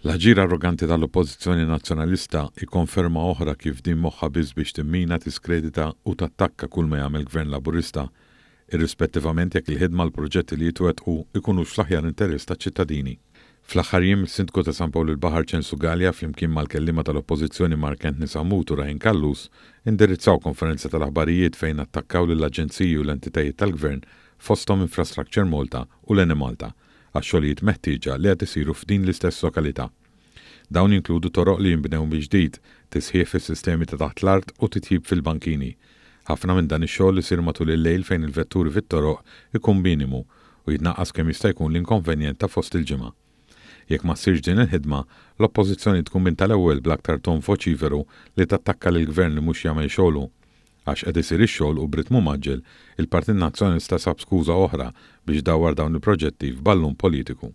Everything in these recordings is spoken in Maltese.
L-ħġir arroganti tal-oppożizzjoni nazzjonalista ikkonferma oħra kif din moħħa biss biex timmina, tiskredita u tattakka kull ma jagħmel Gvern Laburista, irrispettivament jekk il-ħidma l-proġetti li jitwettqu ikunux fl-aħjar interess taċ-ċittadini. Fl-aħħar jiem is-Sindku ta' l-Baħar Ċensu Galea flimkien mal-kelliema tal-oppożizzjoni Markent Nisamut u Raħin Kallus indirizzaw konferenza tal-aħbarijiet fejn attakkaw lill-aġenziji u l-entitajiet tal-Gvern fosthom Infrastructure Malta u l-Eni Malta għax-xogħlijiet meħtieġa li qed isiru f'din l-istess lokalità. Dawn jinkludu toroq li jinbnew mill-ġdid, tisħiħ fis-sistemi ta' taħt l-art u titjib fil-bankini. Ħafna minn dan ix-xogħol isir matul il-lejl fejn il-vetturi fit-toroq ikun minimu u jitnaqqas kemm jista' jkun l-inkonvenjent ta' fost il-ġimgħa. Jekk ma ssirx din il-ħidma, l-oppożizzjoni tkun minn tal-ewwel bl-aktar ton voċiferu li tattakka lill-Gvern li mhux jagħmel xogħlu. Għax qed isir ix-xogħol u b'ritmu maġġel, il-Partit Nazzjonalista sab skuża oħra biex dawwar dawn il-proġetti f'ballun politiku.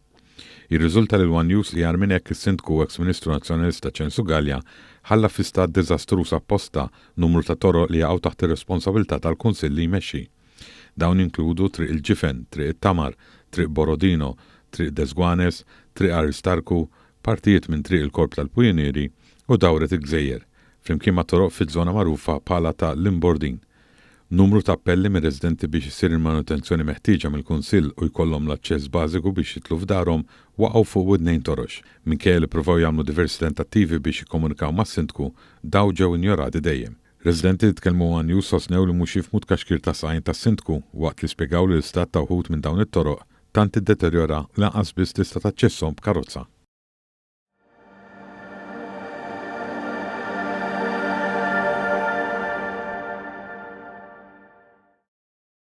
Jirriżulta li l-One News li minn hekk is-Sindku ex-Ministru Nazzjonalista Ċensu Galea ħalla fi stat diżastruż apposta numru ta' toroq li jaqgħu taħt ir-responsabbiltà tal-Kunsill li jmexxi. Dawn inkludu triq il-Ġifen, triq it-Tamar, triq Borodino, triq Desgwanes, triq Aristarku, partijiet minn triq il-Korp tal-Pujinieri u dawret il-Gżejjer, flimkien ma' toroq fiż-żona magħrufa bħala ta' l-Imbordin. Numru ta' appelli mir residenti biex isir il-manutenzjoni meħtieġa mill-Kunsill u jkollhom l-aċċess bażiku biex jitlu f'darhom waqgħu fuq widnejn torox. Minkejja li ppruvaw jagħmlu diversi tentattivi biex jikkomunikaw mas-Sindku, daw ġew injorati dejjem. Residenti li tkellmu One News sostnew li mhux jifhmu tkaxkir ta' sajn tas-Sindku waqt li spjegaw li l-istat ta' wħud minn dawn it-toroq tant iddeterjora lanqas biss tista' taċċesshom b'karozza.